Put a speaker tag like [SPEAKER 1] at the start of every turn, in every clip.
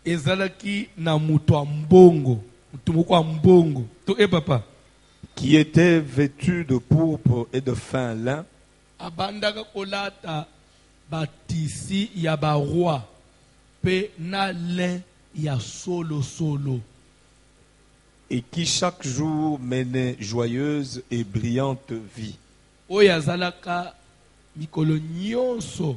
[SPEAKER 1] Ezalaki na muto mbongo, mutumoko mbongo. To papa.
[SPEAKER 2] Qui était vêtu de pourpre et de fin lin.
[SPEAKER 1] Abandaka kolata batisi ya ba roi pe na lin ya solo.
[SPEAKER 2] Et qui chaque jour menait joyeuse et brillante vie.
[SPEAKER 1] Oyazalaka mikolo nyonso.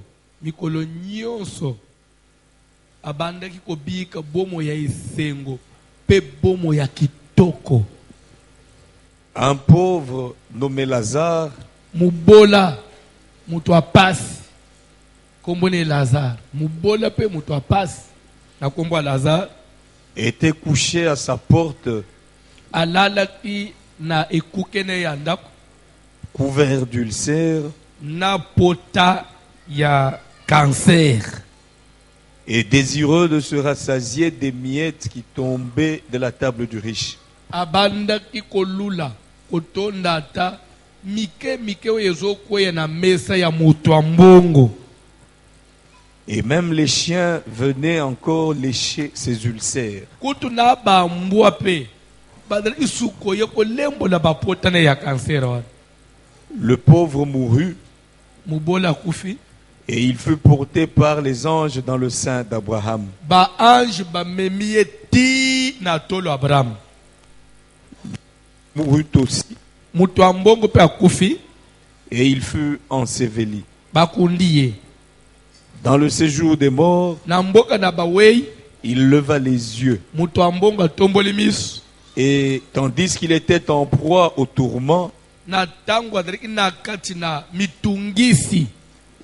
[SPEAKER 1] Abandaki kobika bomo ya isengo pe bomo ya kitoko.
[SPEAKER 2] Un pauvre nommé Lazare,
[SPEAKER 1] mubola mutu apasi kombone Lazare, mubola pe mutu apasi na kombo Lazare,
[SPEAKER 2] était couché à sa porte,
[SPEAKER 1] alalaki na ekukene ya ndako,
[SPEAKER 2] couvert d'ulcères
[SPEAKER 1] na pota ya cancer,
[SPEAKER 2] et désireux de se rassasier des miettes qui tombaient de la table du riche.
[SPEAKER 1] Abandaki kolula kotondata mike oyezo kweye na mesa ya mutu mbongo.
[SPEAKER 2] Et même les chiens venaient encore lécher ses ulcères.
[SPEAKER 1] Kutu na ba mbwa pe badala isuko ye ko lembo la ba pota na ya cancer wana.
[SPEAKER 2] Le pauvre mourut,
[SPEAKER 1] Mubola kufi,
[SPEAKER 2] et il fut porté par les anges dans le sein d'Abraham.
[SPEAKER 1] ba ange ba memieti na tolo Abraham.
[SPEAKER 2] Mourut aussi,
[SPEAKER 1] Mutu mbongo pe akufi,
[SPEAKER 2] et il fut enseveli.
[SPEAKER 1] bakundiye.
[SPEAKER 2] Dans le séjour des morts,
[SPEAKER 1] Na mboka na bawei,
[SPEAKER 2] il leva les yeux,
[SPEAKER 1] mutu mbongo tomboli misu.
[SPEAKER 2] et tandis qu'il était en proie au tourment,
[SPEAKER 1] Na tango adriki na kati na mitungisi.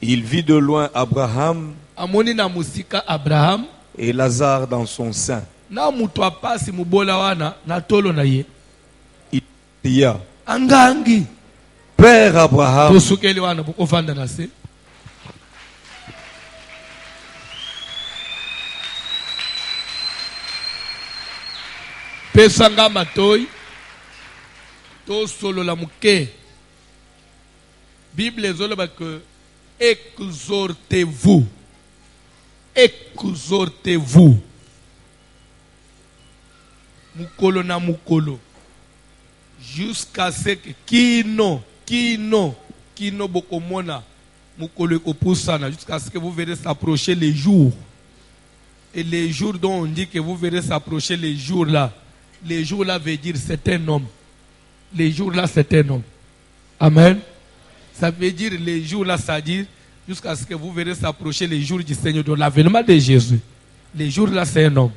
[SPEAKER 2] il vit de loin Abraham
[SPEAKER 1] Amoni na musika Abraham.
[SPEAKER 2] et Lazare dans son sein.
[SPEAKER 1] Na mutu apasi mubola wana na tolo na ye.
[SPEAKER 2] Il cria,
[SPEAKER 1] Angangi.
[SPEAKER 2] Père Abraham,
[SPEAKER 1] Tosukeli wana bukofanda na se. Pesanga matoi. To solo la muke. Bible zoloba que exhortez-vous. Exhortez-vous. Mukolo na mukolo. Jusqu'à ce que kino bokomona mukolo ekopusana, jusqu'à ce que vous verrez s'approcher les jours. Et les jours dont on dit que vous verrez s'approcher les jours là veut dire c'est un homme. Les jours là c'est un homme. Amen. Ça veut dire les jours là, ça veut dire jusqu'à ce que vous verrez s'approcher les jours du Seigneur, de l'avènement de Jésus. Les jours là c'est un homme.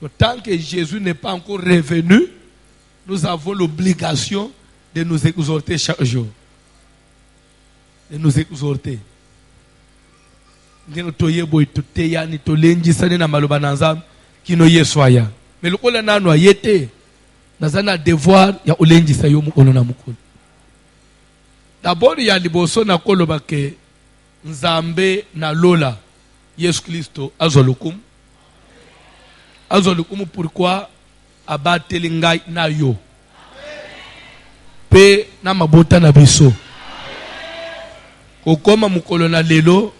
[SPEAKER 1] Donc, tant que Jésus n'est pas encore revenu, nous avons l'obligation de nous exhorter chaque jour. De nous exhorter. Mais le lokola nanu ayete nazana devoir ya olendisa yo mukolo na mukolo. D'abord ya liboso na koloba ke Nzambe na lola Yesu Kristo azolukum. Azolukum pourquoi abateli ngai na yo. Pe na mabota na biso. Kokoma mukolo na lelo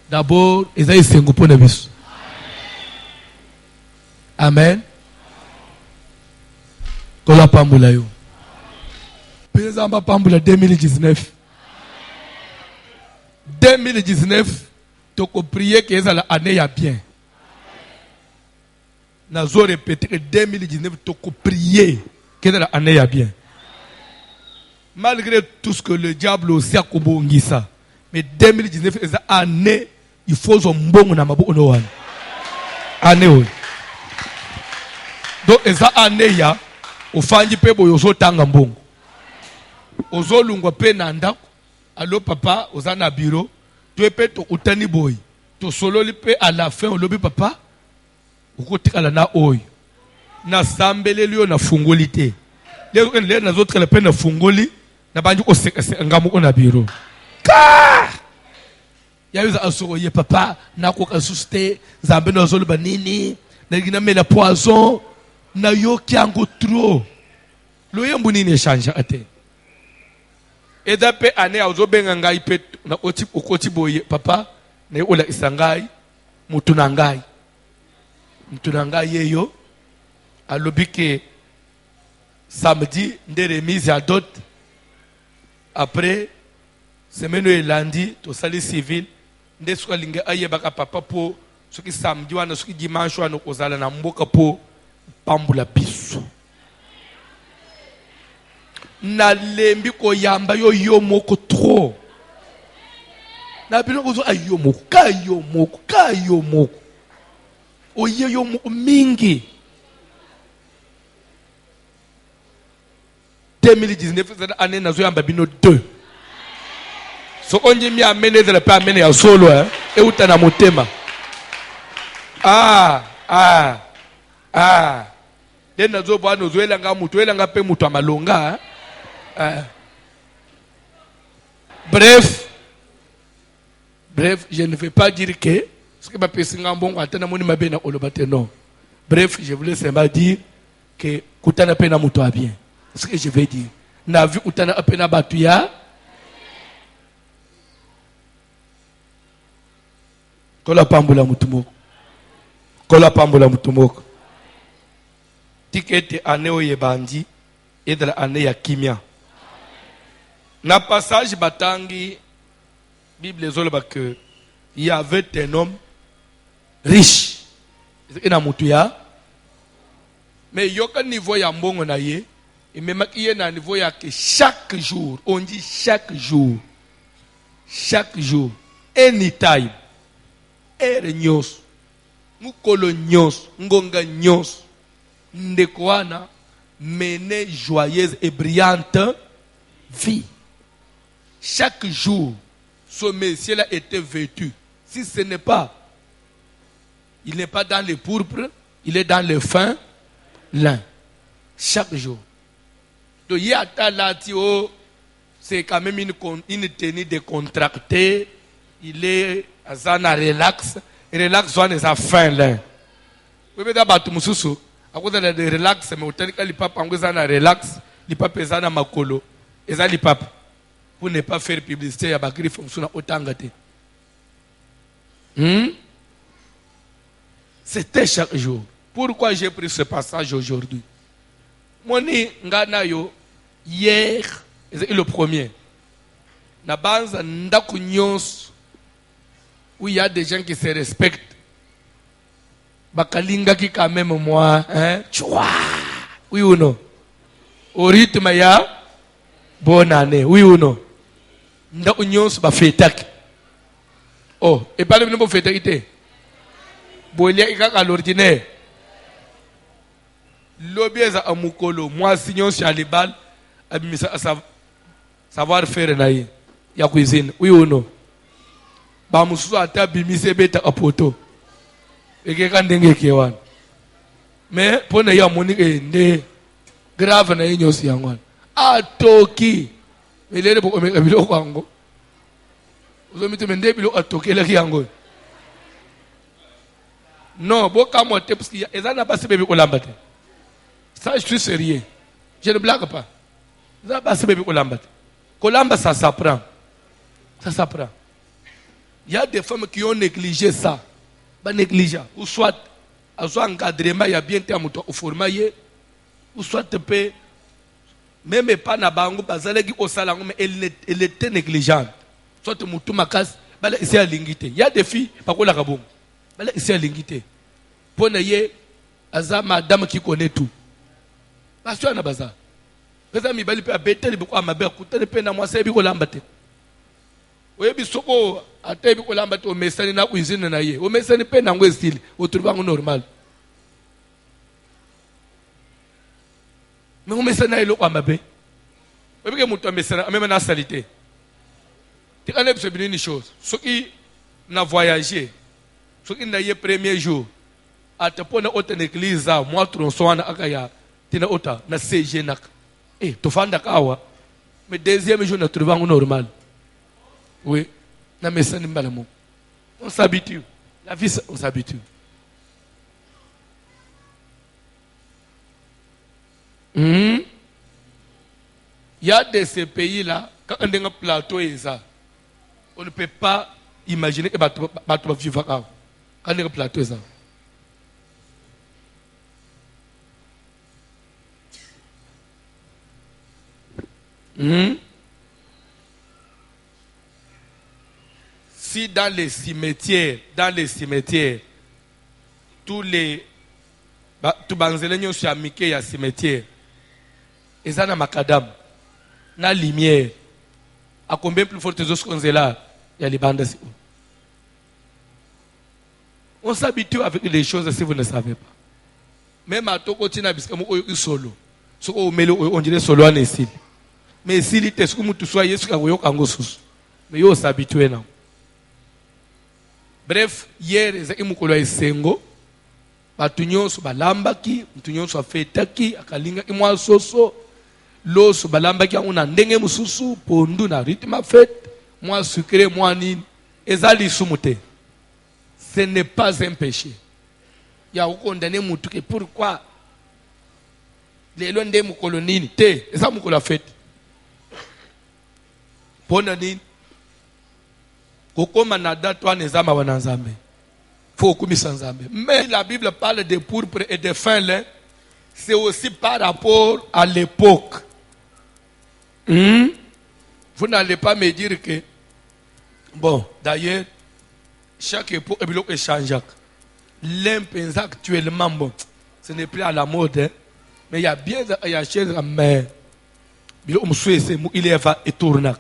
[SPEAKER 1] d'abord eza isengo po na biso. Amen. Tola pambula yo. Pesa mba pambula 2019. 2019 toko prier que eza la année ya bien. Nazo répéter que 2019 toko prier que eza la année ya bien. Malgré tout ce que le diable aussi a kobongisa, mais 2019 eza année il faut zombongo na mabo ono wana. Année oyo. Donc eza année ya ofanji pe boyo so tanga mbongo. Ozo lungwa pe na ndako. Allo papa oza na bureau. Tu pe to utani boy. To sololi pe à la fin olobi papa. Ukotikala na oyo. Na sambeleli yo na fungoli te. Les na autres le pe na fungoli na banji ko ngamu ko na bureau. Ka! ya yuza asoko ye papa na ko ka suste zambe no zolo banini na gina mela poison na yo kyango trop lo yembu nini change ate edape ane azobenga ngai pe na okoti boye papa na ola isangai mutu na ngai yeyo alobi ke samedi nde remise à dot après semaine elandi to sali civil nde suka linga ayebaka papa po soki samedi wana soki dimanche wana kozala na mboka po pambula biso na lembi koyamba yo moko trop na bino kozo ayo moko oye yo moko mingi 2019 cette année nazo yamba bino 2 so onji mi amene de la pa amene ya solo e utana motema den nazo bwa no zoela nga mutu elanga pe mutu amalonga bref je ne vais pas dire que ce que ma pesinga mbongo atana moni mabena olobate non. Bref, je voulais seulement dire que kutana pena mutu a bien. Ce que je vais dire. Na vu utana apena batuya. Kola pambula mutumoko. Tikete aneo yebandi edra ane ya kimia. Na passage batangi Bible zoloba que il y avait un homme riche. Il a mutuya. Mais yoka niveau ya mbongo na ye, et même qu'il y a un niveau ya que chaque jour, on dit chaque jour, anytime, ere nyos, mukolo nyos, ngonga nyos, ndekwana, mener joyeuse et brillante vie. Chaque jour, ce monsieur-là était vêtu. Si ce n'est pas, il n'est pas dans le pourpre, il est dans le fin lin. Chaque jour. Donc, c'est quand même une tenue décontractée. Il est à relax. Relax, c'est à fin lin. Vous pouvez dire que vous avez relax, mais vous avez relax, vous avez makolo. Pour ne pas faire publicité, il y a des fonctions autant gâté. C'était chaque jour. Pourquoi j'ai pris ce passage aujourd'hui? Moni nganayo hier, c'est le premier. Na banza ndaku nyos où il y a des gens qui se respectent. Bakalinga qui quand même moi, hein? Chouah! Oui ou non? Au rythme ya bonne année. Oui ou non? Ndaku nyos ba fetak. Oh, et pas le même fetak. Bolia ikaka l'ordinaire. L'obieza amukolo. Moi, sinon, si alibal, savoir faire naïe. Ya cuisine. Oui ou non? Ba mususu ata bimise beta apoto. Eke kandenge kewan. Mais, pour na ya monique nde grave na inyosi yangwan. Atoki. Melele pour omeka biloko ango. Uzomite mende biloko atoki la yango. Non, beaucoup moi parce qu'il y a des gens qui bébé kolambate. Ça je suis sérieux. Je ne blague pas. Ils ont passé bébé kolambate. Kolamba ça s'apprend. Ça s'apprend. Il y a des femmes qui ont négligé ça. Pas négligé. Ou soit encadrement, il y a bien terme au format ou soit peut même pas na bango bazala qui au salon mais elle était négligente. Soit mutu makas bala ici à lingité. Il y a des filles pas ko la kabom. Bala ici à lingité. Pour naye aza madame qui connaît tout. Parce que na baza. Pesa mi bali pe abete li beaucoup amabe kutane pe na moi c'est bi ko lambate. Oyebi soko ate bi ko lambate o mesani na cuisine na ye. O mesani pe na ngo style, o trouva ngo normal. Mais on met ça dans le amabe. Vous voyez que mon mesana même na salité. Tu connais c'est une chose. Ceux qui n'a voyagé, ceux qui n'a eu premier jour, à te prendre autre église, moi tronçon na akaya, tina ota na CG nak. Eh, tu fais kawa. Mais deuxième jour na trouvé un normal. Oui, na mesana mbalamo. On s'habitue. La vie, on s'habitue. Il y a de ces pays-là, quand on a un plateau, on ne peut pas imaginer que tu vas vivre quand on a un plateau. Si dans les cimetières, tous les banzelenios sont amiqués à cimetière, et ça n'a macadam, na lumière, à combien plus fort tes os qu'on est là, il y a les bandes. On s'habitue avec les choses si vous ne savez pas. Même à Toko Tina, parce que moi, je suis solo. On dirait solo en ici. Mais si il était comme tu sois, il y a un sous. Mais il s'habitue là. Bref, hier, il y a un sengo. Batunyo so balambaki, batunyo so fetaki, akalinga imwa soso. Lo so balambaki una ndenge mususu, pondu na rythme fête, moi sucré, moi nini. Ezali sumute. Ce n'est pas un péché. Il y a condamné mutuke. Pourquoi? Les lois de mukolonini, te, ça mukola fête. Ponani. Kokoma nada toi nezama wananzambe. Faut commisser ensemble. Mais la Bible parle de pourpre et de fin lin. C'est aussi par rapport à l'époque. Vous n'allez pas me dire que, bon, d'ailleurs, chaque époque est changeante. L'impensé actuellement, bon, ce n'est plus à la mode, hein, mais il y a bien des choses, mais il est va et tourner.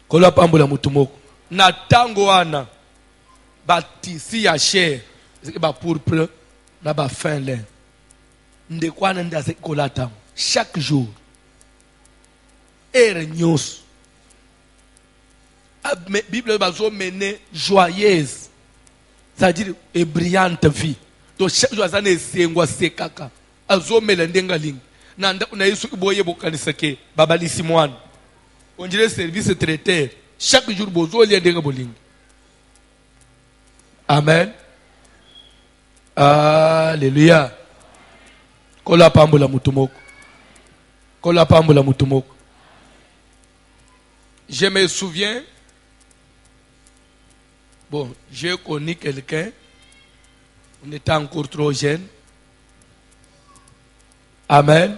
[SPEAKER 1] Kola pambola mutumoko. Na tango ana. Batisi ya cher ba pourpre na ba fin lin ndekwa na ndaze kolata chaque jour ere nyos Bible bazo mener joyeuse, c'est-à-dire et brillante vie. Donc chaque jour azane sengwa sekaka azo mela ndenga ling nanda na Yesu boye bokanisa ke babalisi mwana on dirait service traiteur chaque jour bozo lia ndenga boling. Amen. Alléluia. Kola pambola mutumoko. Kola pambola mutumoko. Je me souviens, bon, j'ai connu quelqu'un, on était encore trop jeune. Amen.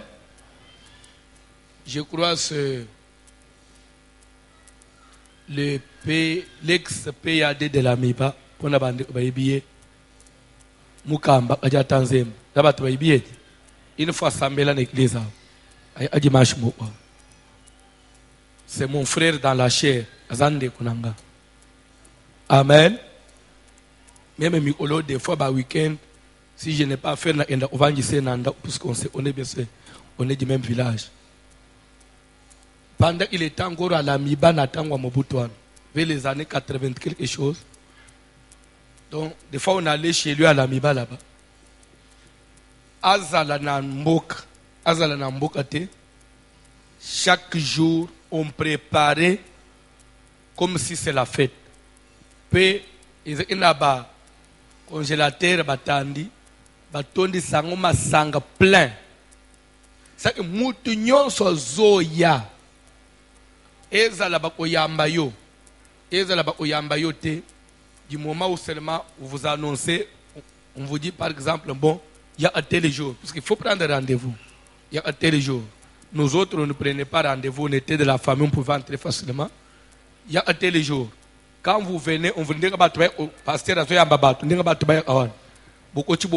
[SPEAKER 1] Je crois que l'ex-PAD de la MIBA, pour la bande baïbiye mukamba aja tanzem d'abatu baïbiye une fois sambela na église a dimanche mo c'est mon frère dans la chair azande kunanga. Amen. Même mikolo des fois ba week-end si je n'ai pas fait na enda ovangise nanda parce qu'on est bien sûr on est du même village. Pendant il était encore à la MIBA na tangwa Mobutuan vers les années 80 quelque chose. Donc, des fois, on allait chez lui à la Miba là-bas. Azala na mboka te. Chaque jour, on préparait comme si c'est la fête. Puis, il y a un congélateur, batandi, batondi sangoma sanga plein. C'est que moutonyon so zoya. Ezala ba oyamba yo te. Du moment où seulement vous vous annoncez, on vous dit par exemple, bon, il y a un tel jour, parce qu'il faut prendre rendez-vous. Il y a un tel jour. Nous autres, on ne prenait pas rendez-vous, on était de la famille, on pouvait entrer facilement. Il y a un tel jour. Quand vous venez, on vous dit que le pasteur a fait un babat, on dit que beaucoup de gens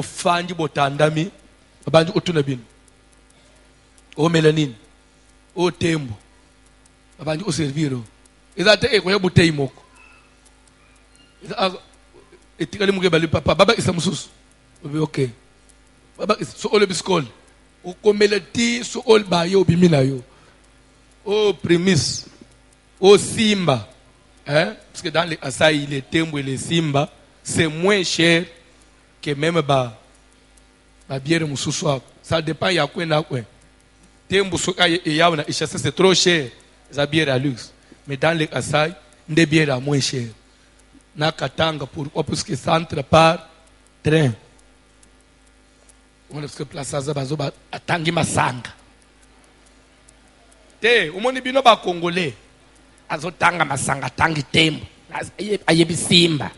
[SPEAKER 1] qui ont tandami, ils ont tout au mélanine, au tembo, ils ont servi. Ils ont été bouteille moko. Etikali muge bali papa baba isamusus ok baba so ole biskol o komeleti so ol ba yo bimina yo o prémisse o simba hein parce que dans les Asai les tembo et les simba c'est moins cher que même ba bière mususu. Ça dépend ya kwenda kwen tembo so kay ya na ishasa c'est trop cher za bière à luxe mais dans les Asai des bières à moins cher. na Katanga. Pourquoi? Parce que ça entre par train. On a ce place à Zabazoba à Tangi Masanga. Te, au monde bino ba Congolais. Azo Tanga Masanga, Tangi Tembo. Ayebi Simba.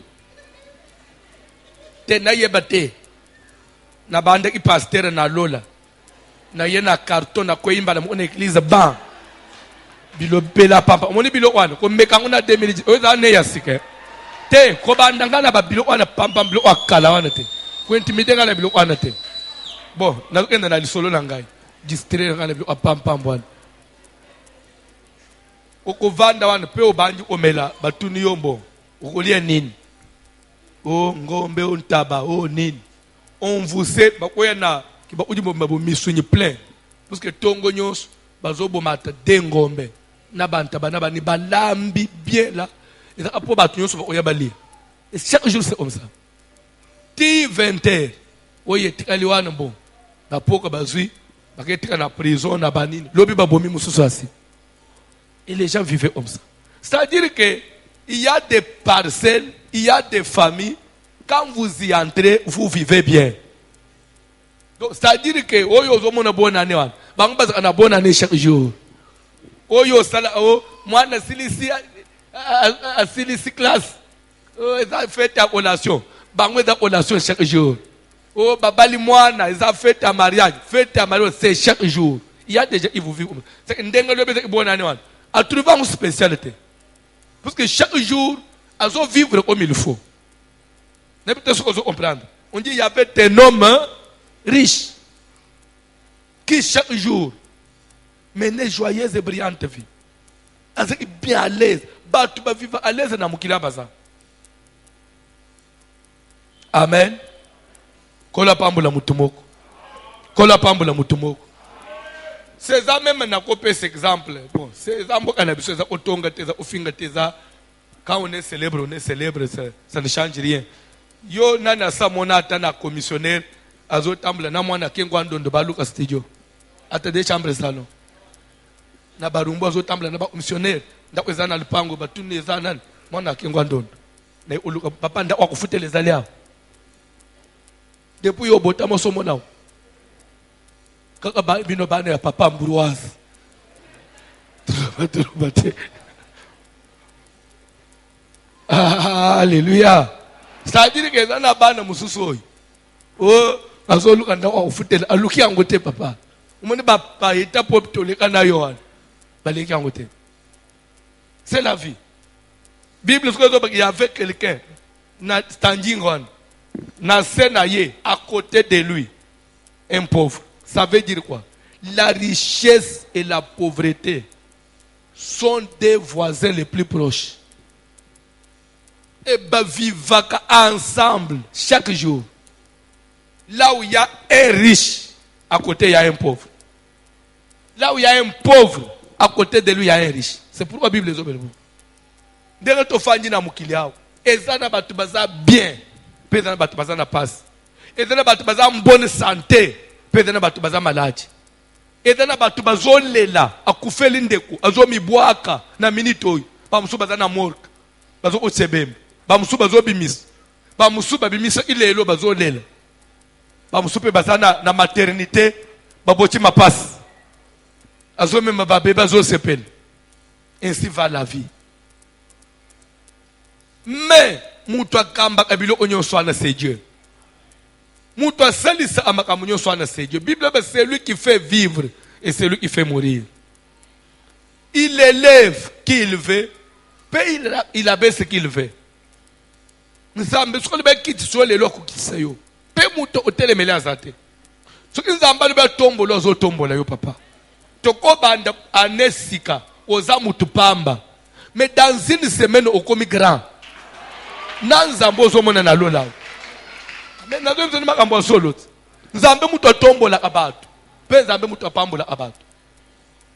[SPEAKER 1] Te na yebate. Na bande ki pasteur na Lola. Na yena carton na koimba na mon église ban. Bilo bela pampa. Moni bilo wana ko meka ngona 2010. Oza ne yasike. Te ko bandanga na ba bilo wana pampa bilo akala wana te. Ko intimide ngana bilo wana te. Bon, na kenda na lisolo na ngai. Distraire ngana bilo pampa mbwana. Oko vanda wana pe obanji omela batuni yombo. Okolia nini? O ngombe o ntaba o nini? On vous sait bakoya na kiba uji bo misunyi plein. Parce que tongo nyos bazobo mata dengombe. Na bantaba na bani balambi bien là. Et après batu nyos bakoya bali. Et chaque jour c'est comme ça. Ti 20h. Oye tikali wana bon. Na poka bazui baketika na prison na banini. Lobi babomi mususu asi. Et les gens vivaient comme ça. C'est-à-dire que il y a des parcelles, il y a des familles. Quand vous y entrez, vous vivez bien. Donc, c'est-à-dire que oyo zomo na bonne année wan. Bango baza na bonne année chaque jour. Oyo sala o mwana silisi a silisi classe. Ils ont fait ta collation. Bango da collation chaque jour. Oh babali mwana, ils ont fait ta mariage. Fête ta mariage c'est chaque jour. Il y a des gens qui vous vivent. C'est ndenga lobe bonne année wan. À trouver une spécialité. Parce que chaque jour, elles vont vivre comme il faut. N'importe ce qu'on veut comprendre. On dit qu'il y avait des hommes riches qui chaque jour menaient joyeuse et brillante vie. Elles sont bien à l'aise. Tu vas vivre à l'aise dans Moukila Baza. Amen. Kola pambola mutumoko. Kola pambola mutumoko. C'est ça même na copé cet exemple. Bon, c'est ça moi kana biso za otonga teza ofinga teza quand on est célèbre, ça ne change rien. Yo nana sa monata na commissionnaire azo tambla na mwana kengwa ndondo baluka studio. Ata de chambre salon. Na barumbo azo tambla na ba commissionnaire ndakweza na lupango batune za nani mwana kengwa ndondo. Na uluka papa nda wakufutele zali hapo. Depuis yo botamo somo nao. Kaka bino bana ya papa Ambroise. Alléluia. C'est-à-dire que dans bana mususu. Oh, azoluka nda ofutela aluki yangote papa. Umoni papa eta pop toleka na yo. Baleki yangote. C'est la vie. Bible ce que il y avait quelqu'un na standing one. Na senaye à côté de lui un pauvre. Ça veut dire quoi? La richesse et la pauvreté sont des voisins les plus proches. Et bien, vivent ensemble chaque jour. Là où il y a un riche, à côté il y a un pauvre. Là où il y a un pauvre, à côté de lui il y a un riche. C'est pourquoi la Bible est ouverte. Dès que tu fais un mukiliao, et ça n'a pas tout bien, et ça n'a pas tout na passe, et ça n'a pas tout en bonne santé. Pedana batu baza maladi. Edana batu bazolela akufeli ndeku azomibwaka na minitoyi. Bamusu baza na morgue. Bazo otsebembe. Bamusu bazo bimisa. Bamusu babimisa ilelo bazolela. Bamusu pe baza na maternité baboti mapasi. Azomema babe bazo sepel. Ainsi va la vie. Mais mutu akamba kabilo onyoswana c'est Dieu. La Bible, c'est lui qui fait vivre et c'est lui qui fait mourir. Il élève qui il veut, puis il abaisse ce qu'il veut. Nous sommes tous les gens qui sont les locaux qui sont là. Puis nous sommes tous les gens qui sont là. Ceux qui sont là, ils sont là, papa. Toko banda anesika, oza mutupamba. Mais dans une semaine, on est grand. Nanzambo zomona na lola. Mais nous avons makambo solo. Nzambe muto tombola kabatu. Pe nzambe muto pambola kabatu.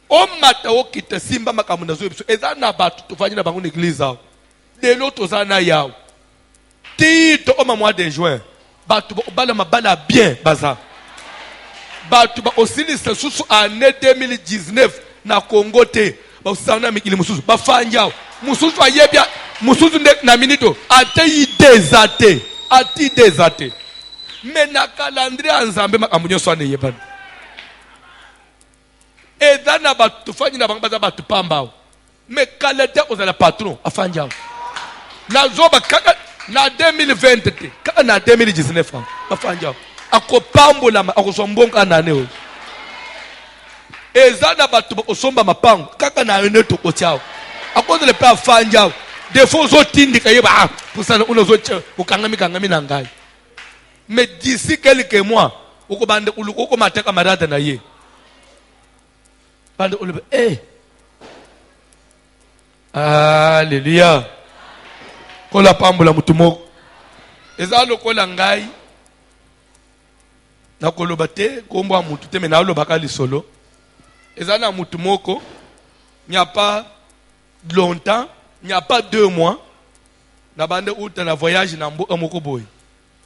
[SPEAKER 1] O mata o kita simba makambo nazo biso. Eza na batu tofanya na bango église awo. De l'autre zana yao. Tito o mois de juin. Batu bala mabala bien baza. Batu ba osili susu année 2019 na Congo te. Ba usana mikili mususu. Ba fanya mususu ayebia mususu nde na minito ate désate ati désate mais na calendrier anzambe makambo nyonso ane yebana eza na bato fanyi na bango baza bato pambao mais kalete ozala patron afanjao nazoba kaka na 2020 te kaka na 2019 afanjao akopambolama akozwa mbongo anane oyo eza na bato bakosomba mapango kaka na ene tokotiao akozele pe afanjao defo ozotindika yeba pusana unozoche ukangami na ngai mais d'ici quelques mois ukobande uluko mateka marada na ye bande ulube Alléluia. Kola pambola mutumoko. Eza lokola ngai. Na koloba te kombo mutu te mena lobaka lisolo. Eza na mutumoko. Il n'y a pas longtemps, il n'y a pas 2 mois. Na bande uta na voyage na mboka moko boy.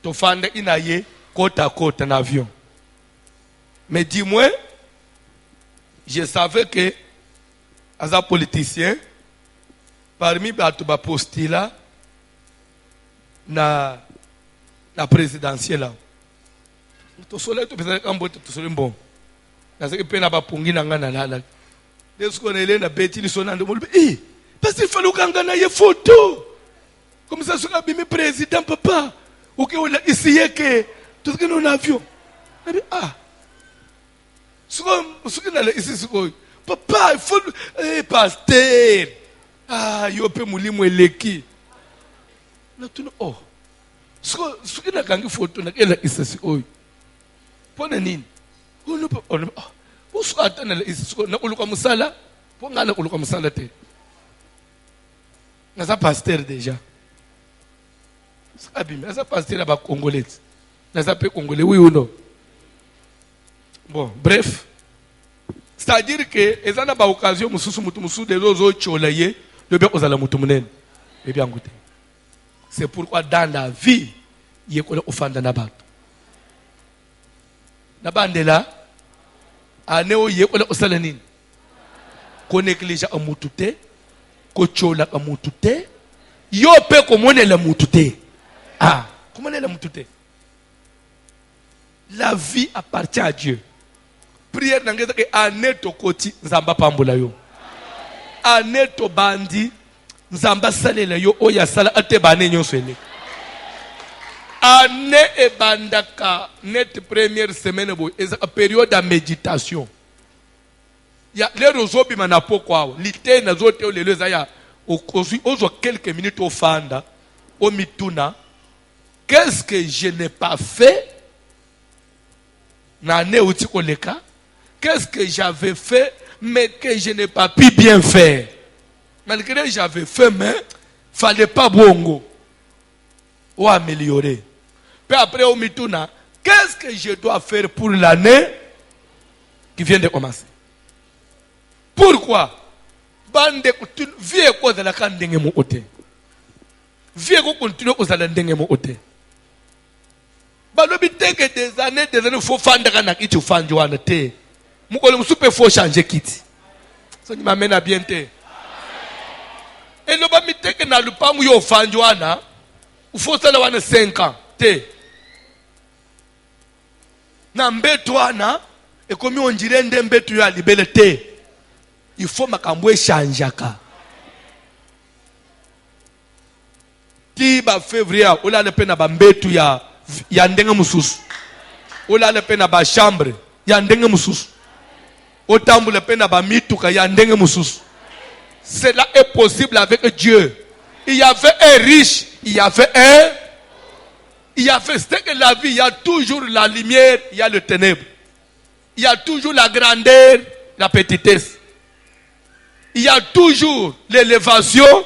[SPEAKER 1] To fanda inaye côte à côte en avion. Mais dis-moi, je savais que as un politicien parmi bato ba postila na présidentielle to soleil to pesa kambo to soleil bon na ce que pena ba pungi na ngana lala desko na ile na beti lisona ndo molbe parce qu'il fallait kanga na ye photo comme ça sur bimi président papa OK on a essayé que tout ce que nous avions ce que na ici ce papa il faut pasteur yope mulimu eleki na tuna suki na kangi photo na kela isasi oyo pona nini ono usu atana la isasi na uluka musala ponga na uluka musala te na sa pasteur déjà sabimi na sa pasteur ba congolais na sa pe congolais oui ou non bon bref c'est-à-dire que ezana ba occasion mususu mutu musu de lozo cholaye le bien aux alamutumnen et bien goûter. C'est pourquoi dans la vie, il y a qu'on offanda na bato. Na bandela, aneo il y a qu'on osalanin. Qu'on néglige à mutute, qu'on chola à mutute, yo pe comment est la mutute. Comment est la mutute? La vie appartient à Dieu. Prière n'engage que aneto koti zamba pambola yo. Aneto bandi nzamba salela yo oya sala ate bane nyonso ele ane e bandaka net première semaine bo ezaka période de méditation ya le rozobi manapo kwao lite na zote o lelo ya okozwi ozo quelques minutes au fanda au mituna qu'est-ce que je n'ai pas fait na ne uti koleka qu'est-ce que j'avais fait mais que je n'ai pas pu bien faire. Malgré que j'avais fait, mais il ne fallait pas bongo. Ou améliorer. Puis après, au mituna, qu'est-ce que je dois faire pour l'année qui vient de commencer? Pourquoi? Bande vie quoi de la kandenge mo ote. Vie ko continue aux alandenge mo ote. Balobi teke des années faut fandaka na kitu fanjwana te. Mukole musupe faut changer kiti. Ça ni m'amène à bien te. Et le ba miteke na lupangu yo fanjwana, faut ça la wana 5 ans te. Na mbeto wana et comme on dirait ndembe mbeto ya libele te. Il faut makambo changeaka. Ti ba février ola le pena ba mbeto ya ndenge mususu. Ola le pena ba chambre ya ndenge mususu. Otambu le pena ba mituka ya ndenge mususu. Cela est possible avec Dieu. Il y avait un riche, il y avait c'est que la vie, il y a toujours la lumière, il y a le ténèbre. Il y a toujours la grandeur, la petitesse. Il y a toujours l'élévation,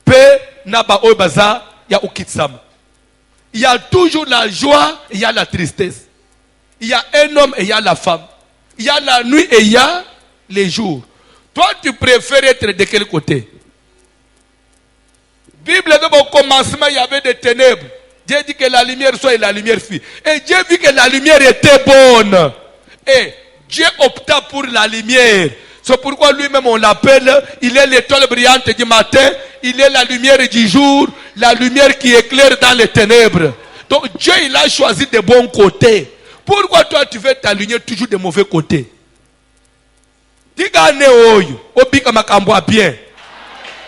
[SPEAKER 1] paix, naba obaza, il y a ukitsam. Il y a toujours la joie, il y a la tristesse. Il y a un homme et il y a la femme. Il y a la nuit et il y a les jours. Toi, tu préfères être de quel côté? Bible dit au commencement, il y avait des ténèbres. Dieu dit que la lumière soit et la lumière fut. Et Dieu vit que la lumière était bonne. Et Dieu opta pour la lumière. C'est pourquoi lui-même on l'appelle, il est l'étoile brillante du matin, il est la lumière du jour, la lumière qui éclaire dans les ténèbres. Donc Dieu il a choisi de bons côtés. Pourquoi toi tu veux t'aligner toujours des mauvais côtés? Tigane oyo, obika makambo bien.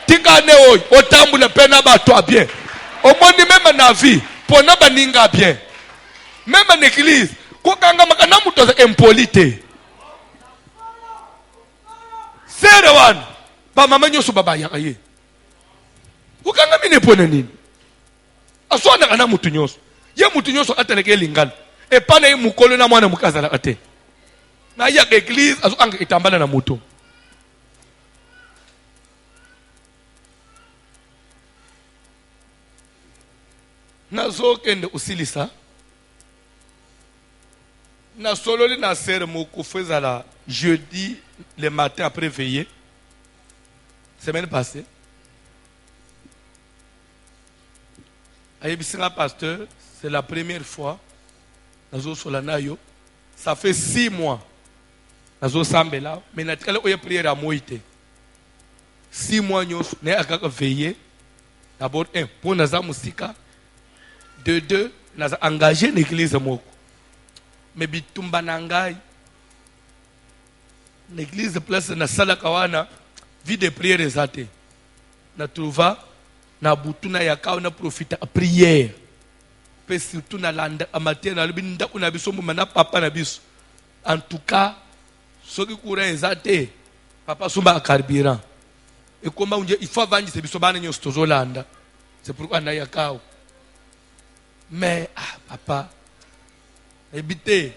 [SPEAKER 1] Tigane oyo, otambule pena bato bien. Omoni même na vie, pona baninga bien. Même en église, kokanga makana mutoza impolite. Sere wana, ba mama nyoso baba yakaye. Kokanga mine pona nini? Asona kana mutu nyoso. Ye mutu nyoso ateleke lingana. E pana ye mukolo na mwana mukazala ate. Na ya église azo anga itambala na mutu. Nazo kende usilisa. Na sololi na sere moko fezala jeudi le matin après veillée. Semaine passée. Ayebisira pasteur, c'est la première fois. Nazo solanayo. Ça fait 6 mois. Nazo sambela. Mais natikale oye prière à moïte. 6 mois nyos ne akaka veillé. D'abord 1 pour naza musika. De 2 naza engagé l'église moko. Mais bitumba nangai. L'église place na sala kawana vie de prière ezate. Na trouva na butuna yakao na profita a prière. Pe surtout na landa amateur na libinda kuna biso na papa na biso. En tout cas, ce qui courant ezate papa sumba carburant. Et comment on dit il faut vendre ces biso bana nyo stozolanda. C'est pourquoi na yakao. Mais papa évitez.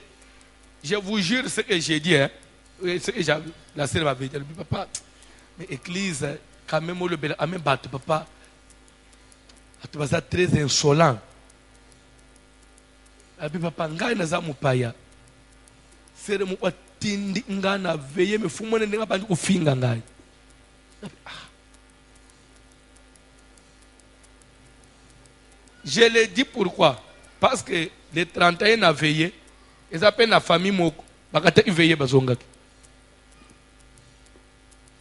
[SPEAKER 1] Je vous jure ce que j'ai dit, hein. Ce que la sœur m'avait dit. Papa, mais l'église, quand même, le bel amen battu, papa, tu vas être très insolent. Et puis, papa, ngai na za mupaya. Sere mu watindi ngana veye me fumone nga bandi kufinga ngai. Je le dis pourquoi? Parce que les 31 a veillé. Ils appellent la famille moko. Bakata veillé bazonga.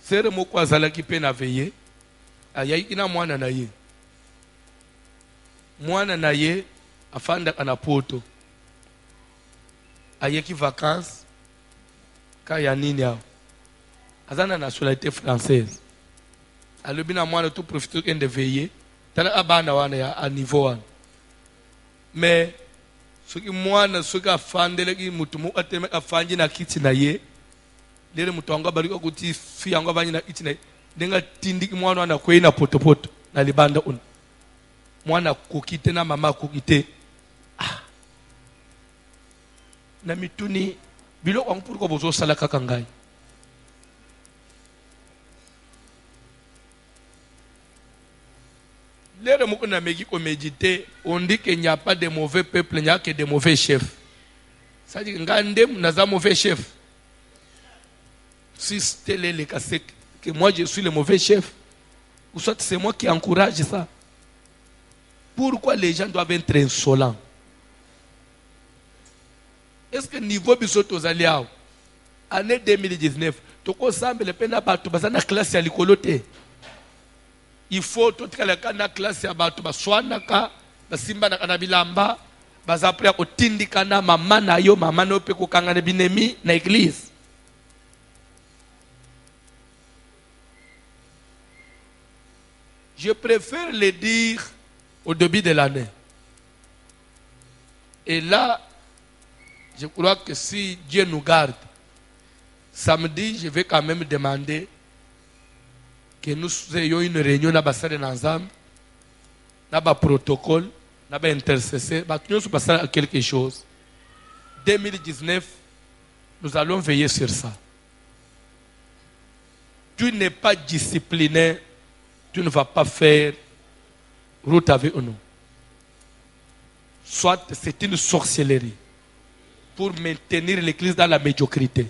[SPEAKER 1] Sere moko azala ki pe na veillé. Ayayi ina mwana na ye. Mwana na ye afanda kana poto. Ayeki vacances. Kaya nini yao. Azana nationalité française. Alobina mwana tout profiter de veiller. Tala abana wana ya a niveau wana. Mais ce qui mwana ce qui afandele ki mutu mu ateme afanji na kiti na ye. Lele mutu anga bariko kuti fi anga banyi na kiti na ye. Denga tindiki mwana wana kwe na poto na libanda una. Mwana kokite na mama kokite. Na mituni bilo ang pourquoi bozo sala kakangai. L'air moko na meki ko méditer, on dit qu'il n'y a pas de mauvais peuple, il n'y a que de mauvais chefs. Ça dit ngandem naza mauvais chef. Si c'était le cas que moi je suis le mauvais chef, ou soit c'est moi qui encourage ça. Pourquoi les gens doivent être insolents? Est-ce que niveau bisoto zaliao année 2019 toko sambe le pena bato bazana classe ya likolote. Il faut tout la classe ya bato baswanaka basimba na kana bilamba bazapre ko tindikana mama na yo mama no pe ko kangana binemi na église. Je préfère le dire au début de l'année. Et là, je crois que si Dieu nous garde, samedi, je vais quand même demander que nous ayons une réunion dans la salle d'ensemble, dans le protocole, dans l'intercession, nous allons passer à quelque chose. 2019, nous allons veiller sur ça. Tu n'es pas discipliné, tu ne vas pas faire route avec nous. Soit c'est une sorcellerie pour maintenir l'église dans la médiocrité.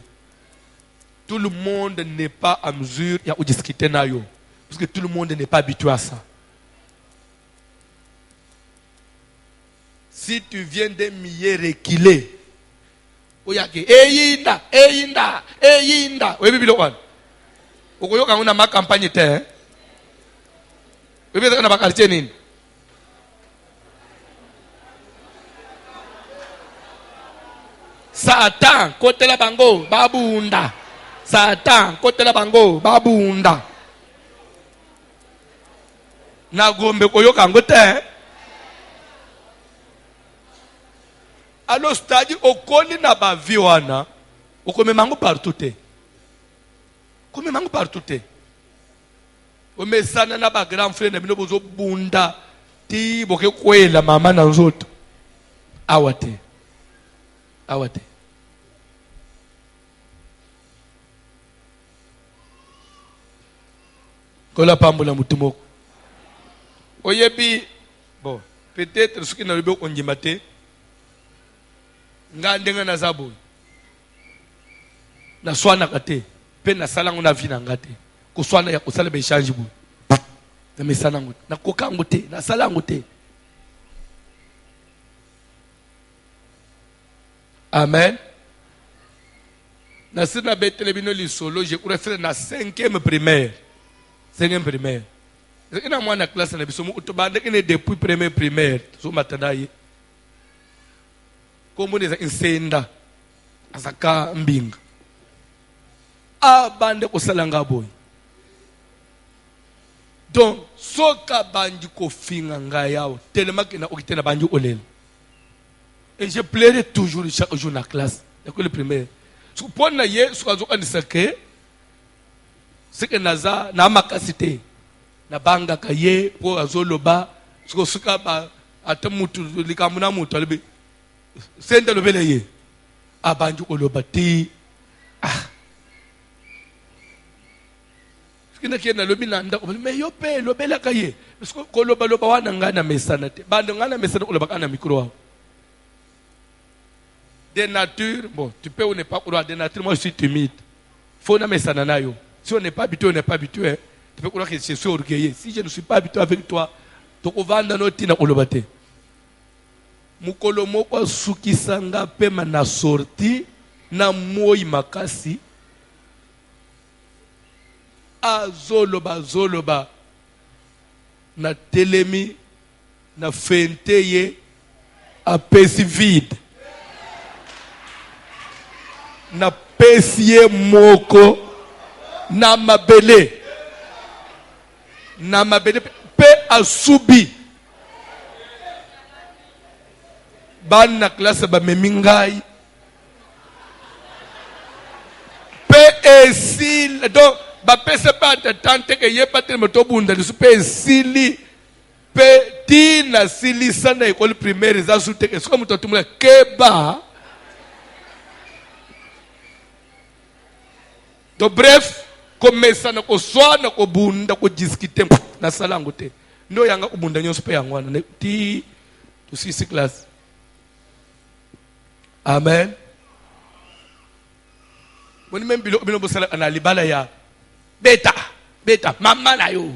[SPEAKER 1] Tout le monde n'est pas à mesure de discuter nayo, parce que tout le monde n'est pas habitué à ça. Si tu viens d'un milieu reculé, oyake eyinda, eyinda, eyinda, oui, Bible one. Okoyoka nguna ma campagne te. Bebeza kana bakartie nini? Satan kotela bango babunda. Satan kotela bango babunda. Na gombe koyoka ngote. Alors stadi okoli na ba viwana. Okome mango partout te. Kome mango partout te. Omesana na ba grand frère na bino bozo bunda. Ti boke kwela mama na nzoto. Awate. Awate. Kola pambola mutumoko. Oyebi, bon, peut-être ce qui n'a pas été fait, nga ndenga na zabo. Na swana kate, pe na sala ngona vi na ngate. Ko swana ya ko sala be change bu. Na mesana ngote, na koka ngote, na sala ngote. Amen. Na sina betele bino li solo, je pourrais faire na 5e primaire. 5e primaire. Ina mwana classe na biso mu utobande kine depuis premier primaire so matanaye kombo neza insenda azaka mbinga abande kosalanga boy donc soka bandi ko finga ngayao tellement que na okitena bandi olela et je plairais toujours chaque jour na classe l'école primaire so pona ye so azo anisake c'est que naza na makasité na banga kaye po azoloba siko suka ba atamutu likamuna mutu alibi senda lobele ye abanju oloba ti sikina kiena lobi nanda me yo pe lobela kaye siko koloba loba wana ngana mesana te bando ngana mesana oloba kana micro de nature bon tu peux ou ne pas croire de nature moi je suis timide faut na mesana nayo si on n'est pas habitué on n'est pas habitué. Tu peux croire que je suis orgueilleux. Si je ne suis pas habitué avec toi, tu vas dans notre tina olobate. Mukolo moko sukisanga pema na sorti na moi makasi. Zoloba na telemi na fenteye a pesi vide. Na pesie moko na mabele. Na mabele pe asubi ban na classe ba memingai pe esil donc ba pese pas de tante que ye pas tellement to bunda le pe esili pe ti na sili sana école primaire za sute que comme to tumula keba donc bref komesa na ko swana ko bunda ko discuter na sala ngote ndo yanga ubunda nyonso pe yangwana ti to 6 class. Amen. Woni membilo bino bosala na libala ya beta mama na yo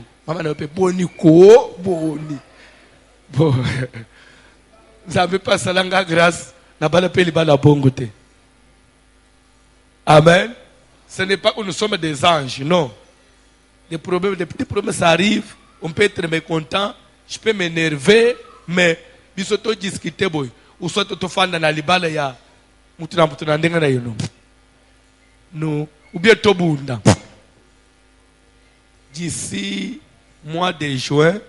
[SPEAKER 1] pe boni ko boni bo zabe pas salanga grâce na bala pe libala bongo te. Amen. Ce n'est pas que nous sommes des anges, non. Des petits problèmes, ça arrive. On peut être mécontent. Je peux m'énerver, mais bisoto discuter boy. Ou soit to fanda na libala ya mutuna ndenga na yono. No, ou bien to bunda. D'ici mois de juin,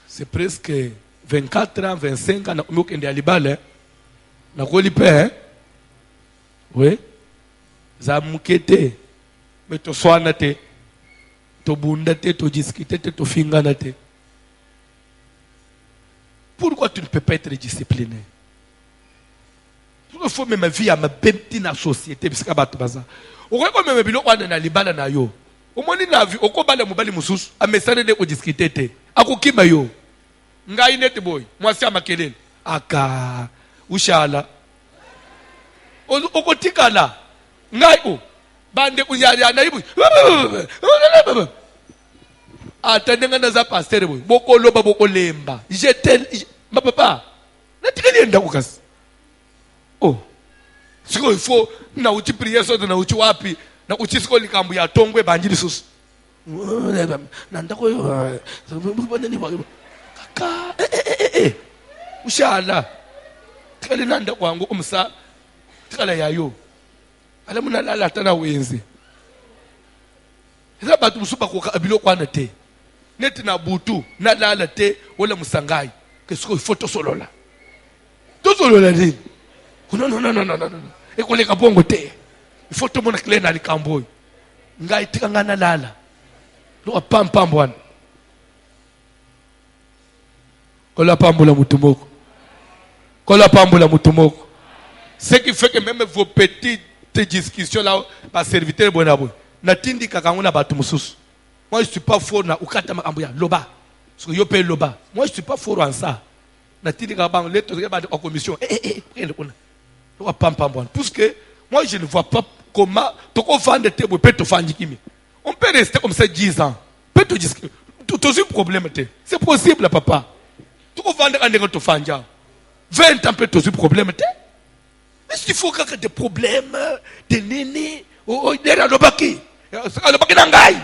[SPEAKER 1] c'est presque 24 ans, 25 ans na kumukende libala. Na kolipe hein. Oui, za mukete, mais to swanate, to bundate, to discuter, to finganate. Pourquoi tu ne peux pas être discipliné? Il faut même vivre à ma petite société, parce que baza. Au revoir même bilo wana na libala na yo. Au moins na vie, au kobala mobali mususu, a mesane de ko discuter te. Ako kima yo. Ngai net boy, moi si amakelele. Aka, ushala. Okotikala ngai o bande kunyari anaibu atendenga na za pasteur boy bokoloba bokolemba jetel ma papa natikali enda ukasi oh siko il faut na uchi prière so na uchi wapi na uchisiko likambu ya tongwe banjili susu nanda ko kaka ushala tikale nanda kwangu umsa tikale yayo ala muna lala tana wenzi eza batu musuba ko abilo kwana te neti na butu na lala te wala musangai kesiko photo solola to solola nini no ekole kabongo te photo mona klena likambo ngai tika ngana lala lo pam bwana kola pambula mutumoko kola pambula mutumoko ce qui fait que même vos petites discussions là par serviteur bonabo natindi kakanguna batu mususu. Moi je suis pas fort na ukata makambuya loba parce que yo paye loba. Moi je suis pas fort en ça natindi kakabang leto ba en commission lo pam bwana parce que moi je ne vois pas comment toko vendre te bo peto fanji kimi. On peut rester comme ça 10 ans. Peut te dire tout aussi problème te. C'est possible papa. Tu peux vendre un négo to fanja. 20 ans peut aussi problème te. Mais il faut que des problèmes de nini derrière le baki. Le baki nangai.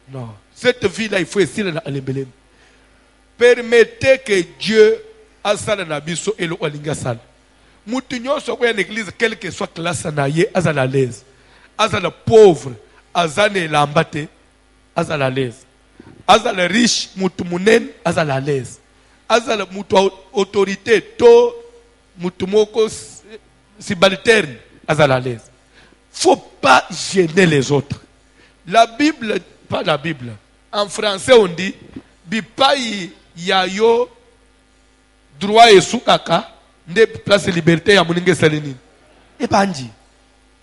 [SPEAKER 1] Non, cette vie là il faut essayer na alembelem. Permettez que Dieu asala na biso elo olinga sala. Mutu nyonso ko ya l'église quelle que soit classe na ye azala à l'aise. Azala pauvre, azane lambate, azala à l'aise. Azala riche, mutu munen, azala à l'aise. Azala mutu autorité, to mutu moko subalterne, azala à l'aise. Faut pas gêner les autres. La Bible, pas la Bible. En français on dit bipai yayo droit et sukaka nde place liberté ya muninge salini. E banji.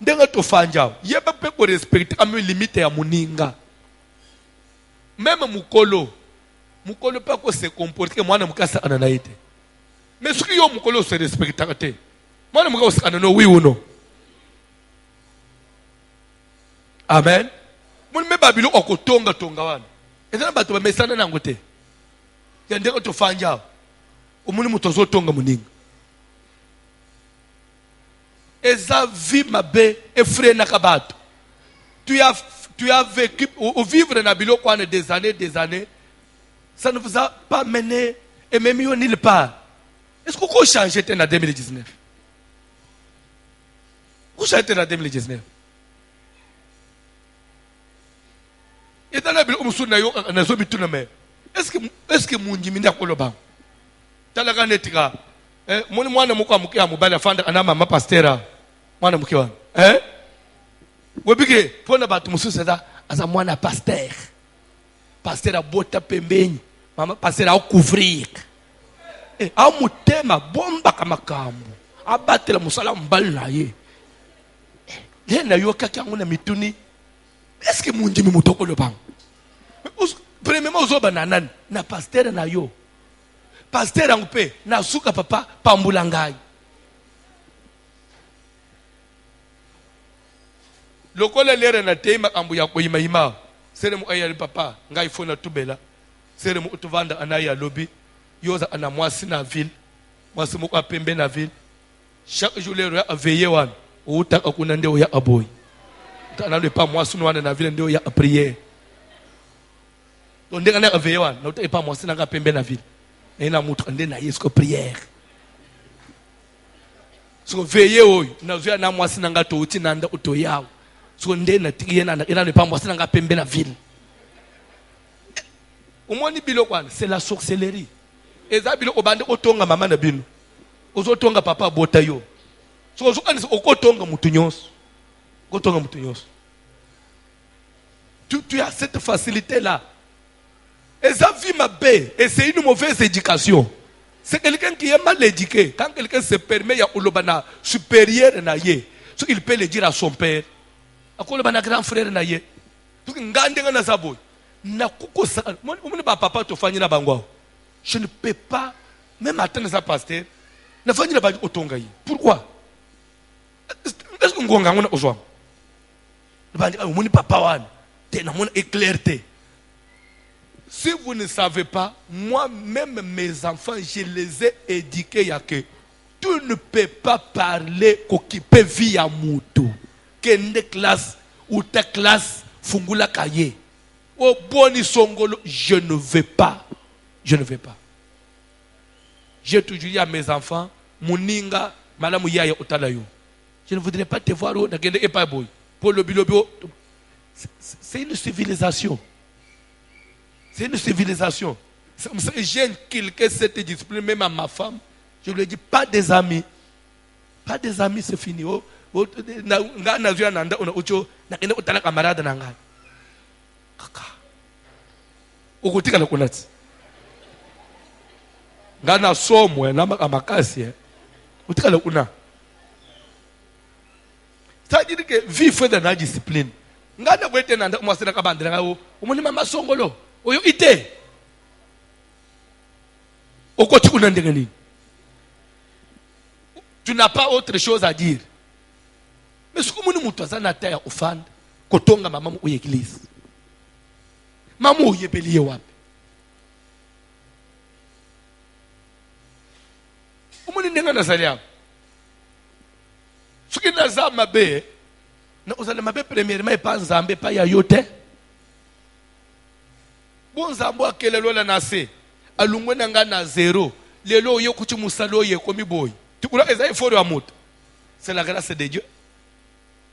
[SPEAKER 1] Ndenga to fanja. Yeba pe ko respecter am limite ya muninga. Même mukolo pas ko se comporter mwana mukasa ananaite. Mais ce que yo mukolo se respecter te. Mwana mukasa anano oui ou non. Amen. Mun me babilo okotonga tonga wana. Ezana bato ba mesana nango te. Ya ndeko to fanja. Omuni mutozo tonga muninga. Eza vie mabe effrayé nakabato. Tu as vécu au vivre na bilo kwa des années, ça ne vous a pas mené et même yo nulle part. Est-ce que vous changez en 2019? Vous changez en 2019? Et dans la bilo musuna yo na zo bituna me. Est-ce que munji minda koloba? Talaga netika. Moni mwana mukwa mukia mubala fanda ana mama pastera. Mwana mukiwa. Webike pona batu mususu aza mwana pasteur. Pasteur abota pembeni. Mama pasteur a couvrir. A mutema bomba kama kambu. Abatela musala mbali na ye. Lena yo kaka nguna mituni. Est-ce que munji mutoko le bang? Premièrement ozoba nanani na pasteur na yo. Pasteur angpe na suka papa pambulangai. Lokola lere na tema ambu ya koyima sere mu ayali papa ngai fona tubela sere mu utuvanda anaya lobby yoza ana mwasi na ville mwasi mu pembe na ville chaque jour le ya veiller wan uta akuna ndeo ya aboy tana le pas mwasi no wana na ville ndeo ya prière donc ndeka na veiller wan na uta pas mwasi na pembe na ville ina mutu ande na yesko prière so veiller oy na zo na mwasi na ngato uti nanda utoyao so ndena tikiena ina ne pas mwasi na pembe na ville. Umoni bilo kwana c'est la sorcellerie. Eza bilo obande otonga mama na bino. Ozotonga papa bota yo. So ozokanisa okotonga mutu nyonso. Kotonga mutu nyonso. Tu as cette facilité là. Eza vie mabe et c'est une mauvaise éducation. C'est quelqu'un qui est mal éduqué. Quand quelqu'un se permet ya olobana supérieur na ye, so il peut le dire à son père. Akolo bana grand frère na ye. Tuki ngande ngana saboy. Na kuko sa umuni ba papa to fanyi na bangwa. Je ne peux pas même attendre ça pasteur. Na fanyi na ba otonga yi. Pourquoi? Est-ce que ngonga ngona ozwa? Bandi umuni papa wana. Te na mona éclairté. Si vous ne savez pas, moi-même mes enfants, je les ai éduqués ya que tu ne peux pas parler qu'occuper vie à moutou. kende classe ou ta classe fungula kaye. Oh boni songolo, je ne vais pas. Je ne vais pas. J'ai toujours dit à mes enfants, Muninga, Madame Yaya Otalayo. Je ne voudrais pas te voir au Nagende Epaboy. Pour le bilobio. C'est une civilisation. C'est une civilisation. J'ai inculqué cette discipline, même à ma femme. Je lui ai dit, pas des amis. Pas des amis, c'est fini. Camarade nanga. Kaka. Ukutika la kunati. Ngana somwe na makasi. Ukutika la kuna. C'est-à-dire que vivre dans la discipline. Ngana wete nanda umwasina kabandira ngo umuni mama songolo. Oyo ite. Okoti kuna ndengeni. Tu n'as pas autre chose à dire. Mais ce que nous avons na terre au fan, kotonga maman ou église. Maman ou yebeliye wapi. Umuni ndenga na salia. Ce qui n'a pas mabe, na uzale mabe premièrement pas nzambe pas ya yote. Bon nzambo akele lola na se. Alungwe nanga na zéro. Lelo yo kuti musalo ye komi boy. C'est la grâce de Dieu.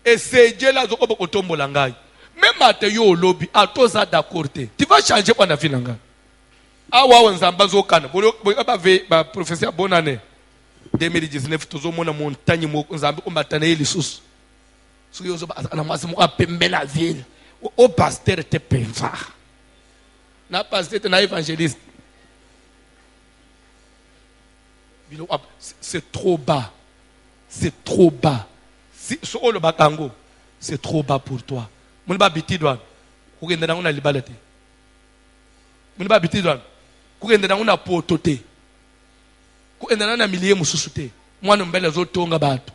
[SPEAKER 1] Et c'est Dieu là qui a langai. Même à te yo lobby, à tous à d'accord. Tu vas changer pendant la fin. Ah ouais, on s'en base au canne. Le professeur bonne année. 2019, tous au monde montagne, on s'en bat les sous. Si vous avez la ville, au pasteur te pensa. Na pasteur te na évangéliste. C'est trop bas. C'est trop bas. C'est trop bas pour toi. Mon ba biti douane. Ku genda na una libalate. Mon ba biti douane. Ku genda na una potote. Ku genda na milier mususute. Mwana mbele zotonga bato.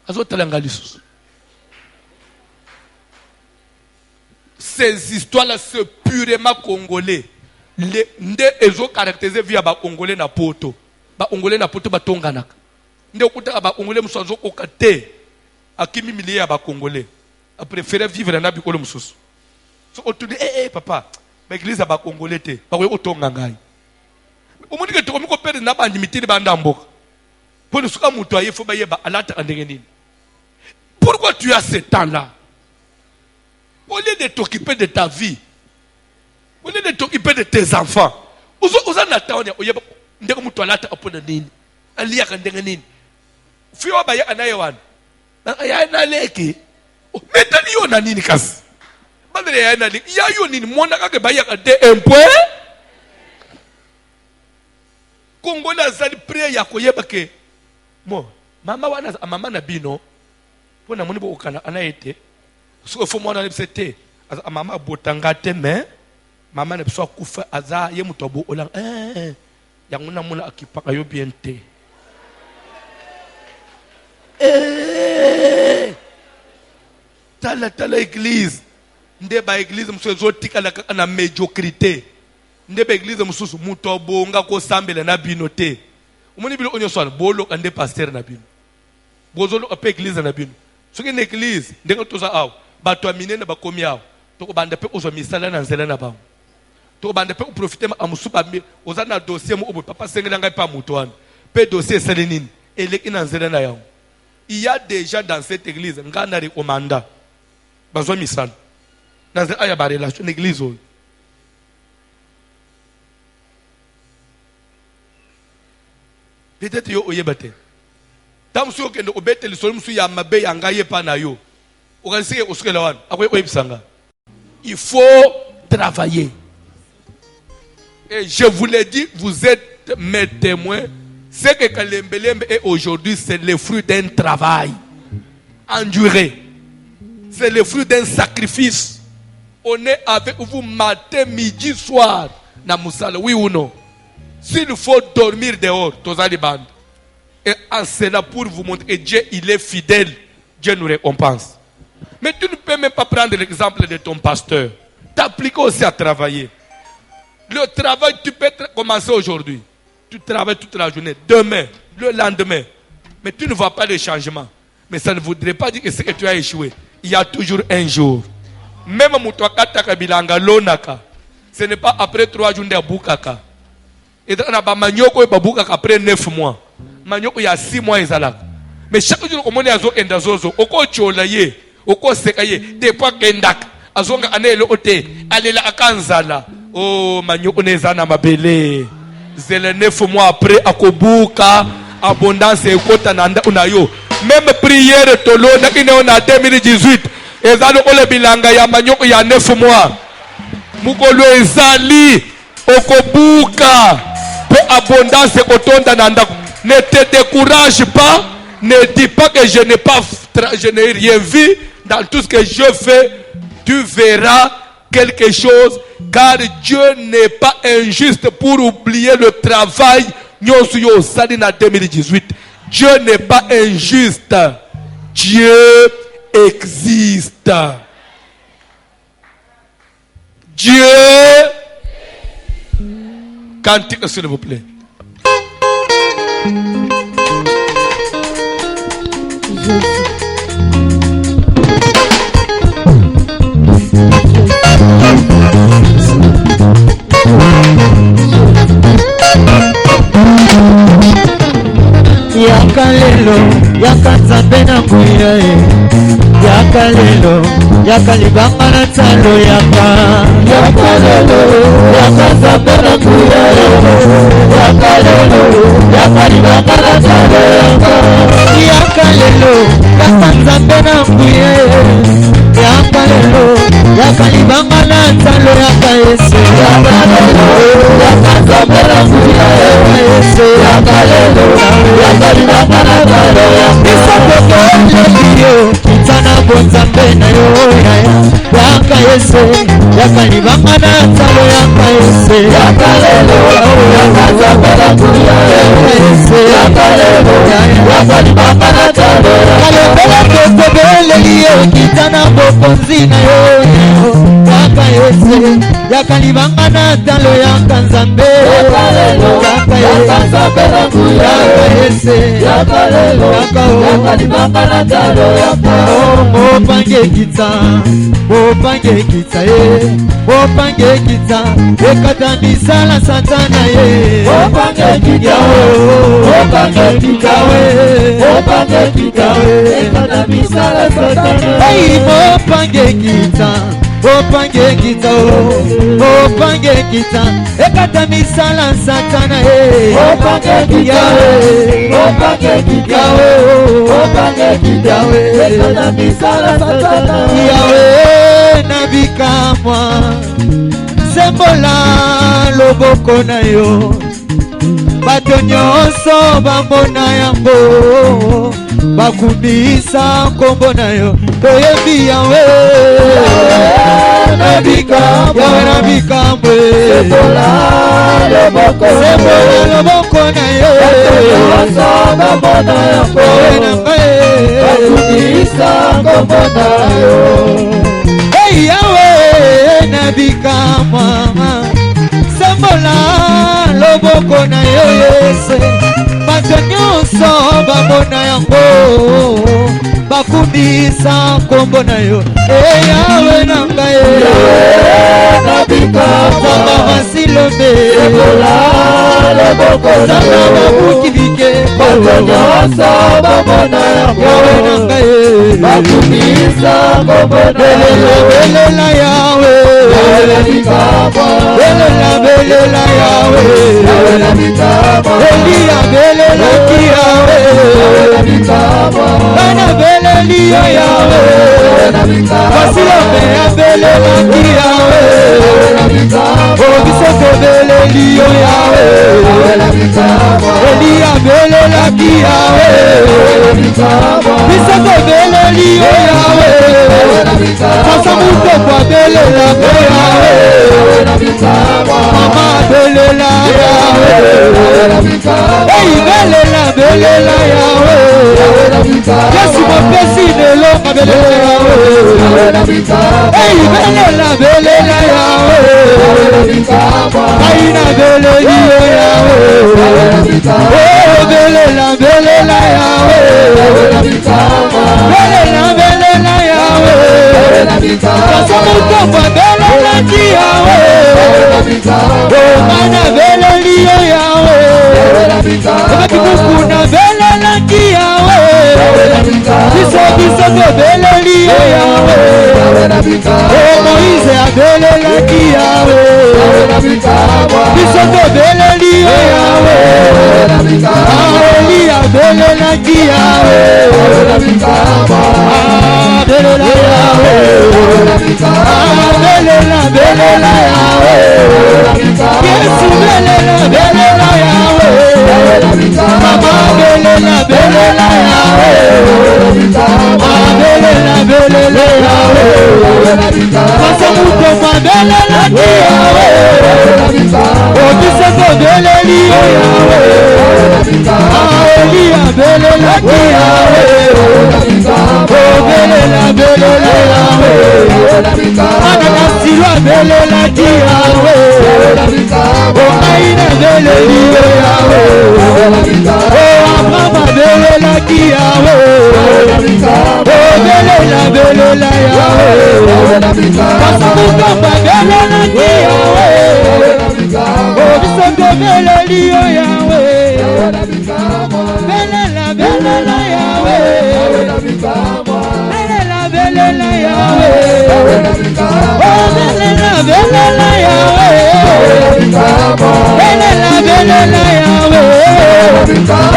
[SPEAKER 1] Azotala lisusu. Ces histoires-là, c'est purement congolais. Les nde ezo caractérisé via ba congolais na poto. Ba ongolais na poto batonganaka nde okuta ba ongolais musazo kokate akimi milier ba congolais a préféré vivre na bikolo mususu so otudi papa ba église ba congolais te ba ko otonga ngai omoni ke to ko perdre na bandi mitiri banda mboka pour le suka muto ayefo ba yeba alata ndenge nini. Pourquoi tu as ce temps là au lieu de t'occuper de ta vie, au lieu de t'occuper de tes enfants, uzo na taone oyeba ndenge mutu alata apona nini aliya kandenge nini fiwa ba ya anayewan ya na leke metani yo na nini kasi bandele ya na leke ya yo nini mona kake ba ya kade impôt kongola zali prière ya koyeba ke mo mama na bino pona moni bo okana anaete so fo mona le sete mama botanga te mais mama ne so kufa aza ye mutobo olang yanguna muna akipaka yo bien te. Tala église. Ndeba église mso tika na médiocrité. Ndeba église msusu mutobo nga ko sambela na binote. Umuni bilo onyo swana bolo ande pasteur na bino. Bozolo ape église na bino. Soki na église ndenga toza aw bato aminene bakomi aw. Toko banda pe ozo misala na nzela na bango. To bande pe profiter amusuba ozana dossier mo obo papa sengela ngai pa mutoane pe dossier selenine eleki na nzela na yango. Il y a des gens dans cette église ngana recommanda bazwa misala dans aya ba relation l'église oyo peut-être yo oyebate tamsu yo kende obeteli solumsu ya mabe ya ngai pa na yo okansike osukela wana akwe oyebisanga. Il faut travailler. Et je vous l'ai dit, vous êtes mes témoins. Ce que Kalembelembe est aujourd'hui, c'est le fruit d'un travail enduré. C'est le fruit d'un sacrifice. On est avec vous matin, midi, soir. Namusala, oui ou non? S'il faut dormir dehors, Tozaliband. Et en cela pour vous montrer que Dieu, il est fidèle. Dieu nous récompense. Mais tu ne peux même pas prendre l'exemple de ton pasteur. T'appliquer aussi à travailler. Le travail, tu peux commencer aujourd'hui. Tu travailles toute la journée. Demain, le lendemain. Mais tu ne vois pas le changement. Mais ça ne voudrait pas dire que c'est que tu as échoué. il y a toujours un jour. Même Moutouakata Bilanga Lonaka, ce n'est pas après 3 jours de Boukaka. Et dans la Manyoko et Baboukaka après 9 mois. Manyoko il y a 6 mois Ezalak. Mais chaque jour, on est à Zokendazozo, Oko Cholaye, Oko Sekaye, des fois Kendak, Azonga Anel Ote, Alela Akanzala. Oh, Manyoko Nezana Mabele. C'est les 9 mois après, Akobuka, abondance et Kota Nanda Unayo. Même prière, Tolo, on a 2018. Ezalo Ole Bilanga, ya Manyoko, il y a 9 mois. Mukolo Ezali, Okobuka, pour abondance et Kotonda Nanda. Ne te décourage pas, ne dis pas que je n'ai rien vu. Dans tout ce que je fais, tu verras quelque chose, car Dieu n'est pas injuste pour oublier le travail. Nyosuyo Salina 2018. Dieu n'est pas injuste. Dieu existe. Dieu. Cantique s'il vous plaît.
[SPEAKER 3] Yakalelo, yakanzambe na kuya Yakalelo, yakalibanga na talo Yakalelo, yakanzambe na kuya Yakalelo, yakalibanga na talo Yakalelo, yakanzambe na kuya Yakalelo, yakalibanga na talo Yakayese Yakalelo, yakanzambe na kuya Yakalelo, yakalibanga na talo Isapoko kitana bonzambe na yo Yakayese, yakalibanga na talo Yakayese Yakalelo, yakanzambe na kuya Yakalelo, yakalibanga na talo Kalembele kotobele liyo kitana bokonzi na yo Yakayese, yakalibanga na talo Yakanzambe Yakalelo, yakanzambe na kuya Yakalelo, yakalibanga na talo Mopange kita Mopange kita Ekata misala satana Mopange kita Ekata misala satana Mopange kita Ekata misala satana Mopange kita Ekata misala satana Yahweh nabikamwa Sembola loboko na yo Bato nyonso bambona yango Bakumbisa kombo na yo Toyebi Yahweh nabikamwe Sembola loboko na yo Bato nyonso bambona yango Bakumbisa kombo na yo Hey Yahweh nabikamwa Sembola loboko na yo Yese Bato nyonso bambona yango Bakumbisa kombo na yo Yahweh na ngai nabikamwa Vasilombe Sembola loboko na yo Bakibike Bato nyonso bambona yango Yahweh na ngai Bakumbisa kombo na yo Belela Yahweh nabikamwa Belela Yahweh nabikamwa Elia belela ki Yahweh nabikamwa Bana beleli Yahweh nabikamwa Vasilombe belela ki Yahweh nabikamwa Obisoko beleli Yahweh nabikamwa Elia belela ki Yahweh nabikamwa Bisoko beleli Yahweh nabikamwa Kasamuto kwa belela Yahweh nabikamwa Mama belela Yahweh nabikamwa Hey belela Yahweh nabikamwa Yesu mopesi nelonga belela Yahweh nabikamwa Hey belela Yahweh nabikamwa Aina beleli Yahweh nabikamwa Oh belela Yahweh nabikamwa Belela Yahweh Kuna bele la kiawe Biso bele liye yawe Moïse a bele la kiawe Biso bele liye yawe Eli a bele la kiawe Bele la yawe Bele la yawe Yesu bele la yawe Mama bele la yawe bele la yawe Masa muto ma bele la yawe Obise ko bele liyo yawe Elia bele la yawe bele la yawe Anana silwa bele la yawe Aina bele liyo yawe Mama bele la yawe bele la yawe Masa muto ma bele la yawe Obise ko bele liyo yawe bele la yawe bele la yawe oh bele la yawe bele la yawe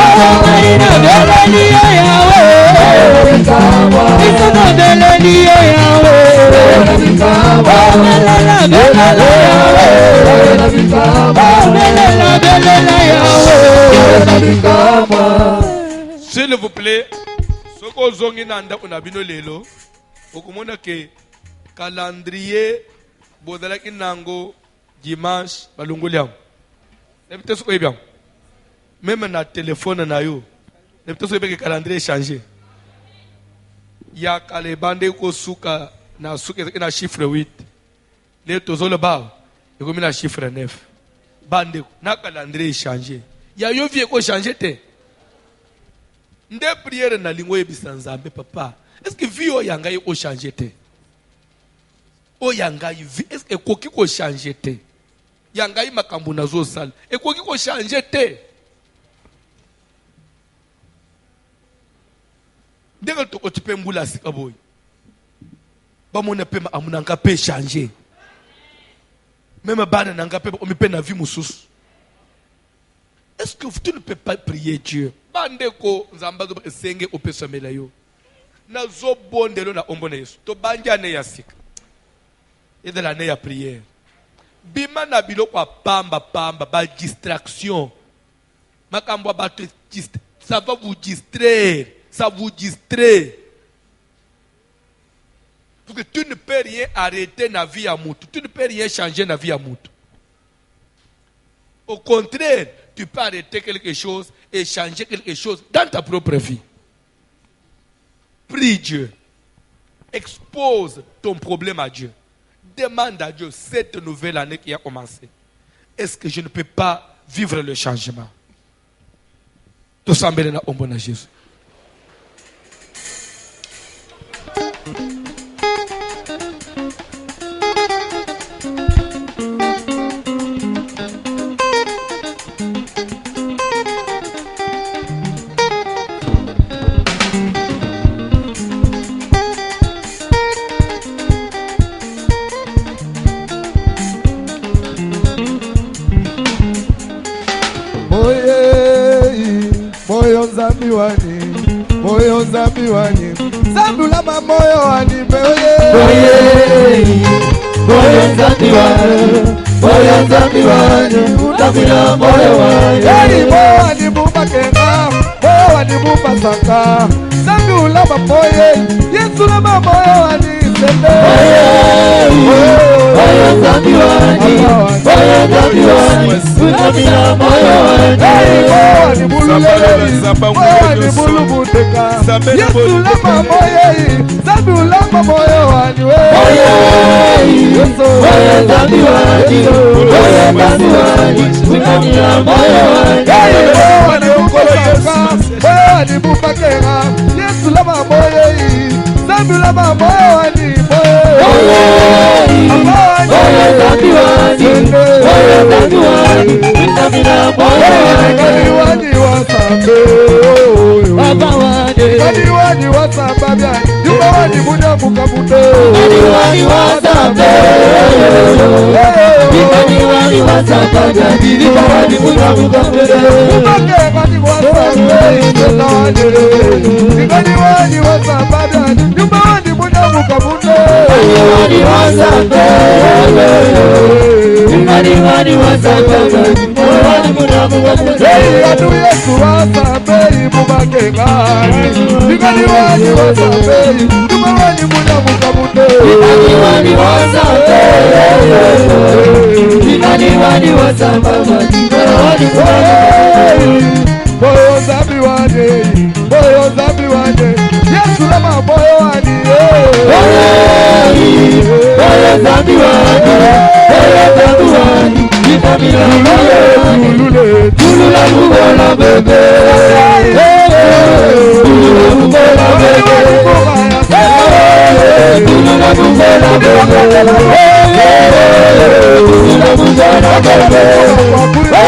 [SPEAKER 3] oh maina bele liyo yawe isono bele liyo yawe oh bele la yawe oh bele la yawe.
[SPEAKER 1] S'il vous plaît, ce qu'on zongi nanda unabino lelo, okumona ke calendrier bodala kinango dimanche balunguliam. Nebite so bien. Même na téléphone na yo. Nebite so bien que calendrier changé. Ya kale bande ko suka na chiffre 8. Les tozolo ba, et comme na chiffre 9. Bande na calendrier changé. Ya yo vie ko changé te. Nde prière na lingua yebisa nzambe papa. Est-ce que vie o yanga yo changé te? O yanga vie est-ce que koki ko changé te? Yanga yi makambo na zo sala. E koki ko changé te? Dès to otipe mbula sikaboy. Ba mona pe amunanga pe changer. Même bana nanga pe o mi pe na vie mususu. Est-ce que tu ne peux pas prier Dieu? Bandeko nzambazo senge opesomela yo. Na zo bondelo na ombona Yesu. To banja ne ya sika. Et de l'année à prière. Bima na biloko pamba ba distraction. Makambo ba ça va vous distraire. Ça vous distrait. Parce que tu ne peux rien arrêter dans la vie à Moutou. Tu ne peux rien changer dans la vie à Moutou. Au contraire, tu peux arrêter quelque chose et changer quelque chose dans ta propre vie. Prie Dieu. Expose ton problème à Dieu. Demande à Dieu cette nouvelle année qui a commencé. Est-ce que je ne peux pas vivre le changement? Tout ça, on a bon à Jésus.
[SPEAKER 4] Moyo zambi wani Zambula mamoyo wani
[SPEAKER 3] Moyo zambi wani Zambula moyo wani
[SPEAKER 4] Moyo wani bumba kenga Moyo wani bumba saka Zambula mamoyo Yesu la mamoyo wani sende
[SPEAKER 3] Moyo zambi wani Zambula moyo wani
[SPEAKER 4] Moyo wani bululele Moyo wani bulubuteka Yesu la mamoyo Zambula mamoyo wani
[SPEAKER 3] Moyo zambi wani Zambula moyo
[SPEAKER 4] wani bupakera Yesu la mamoyo Zambula mamoyo wani
[SPEAKER 3] Moyo zambi wani
[SPEAKER 4] wasambe.
[SPEAKER 3] Baba wade.
[SPEAKER 4] Kani wani wasamba bia. Yuba wani muda mukamude.
[SPEAKER 3] Kani wani wasambe. Kani wani wasamba bia. Yuba wani muda mukamude.
[SPEAKER 4] Ubake kani wasambe. Kani wani wasamba bia. Yuba wani muda mukamude.
[SPEAKER 3] Kani wani wasambe. Kani wani wasamba bia. Yuba wani muda mukamude.
[SPEAKER 4] Adu Yesu wasambe. Ubake kani. Kani wani wasambe. Yuba wani muda mukamude.
[SPEAKER 3] Kani wani wasambe. Kani wani wasamba bia. Yuba wani muda mukamude.
[SPEAKER 4] Boyo zambi wade, boyo zambi wade. Yesu lama boyo wadi.
[SPEAKER 3] Boyo zambi wade, boyo zambi wade. Itamila tulule, tulula mugola bebe. Tulula mugola bebe. Tulula mugola bebe. Tulula mugola bebe.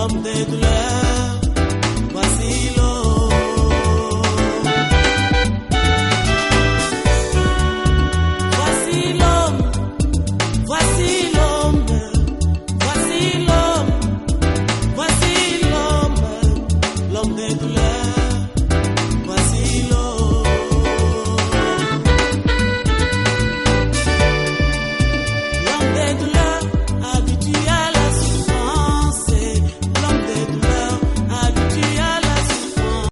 [SPEAKER 5] l'homme des douleurs, voici l'homme. Voici l'homme, voici l'homme, voici l'homme, voici l'homme, l'homme des douleurs.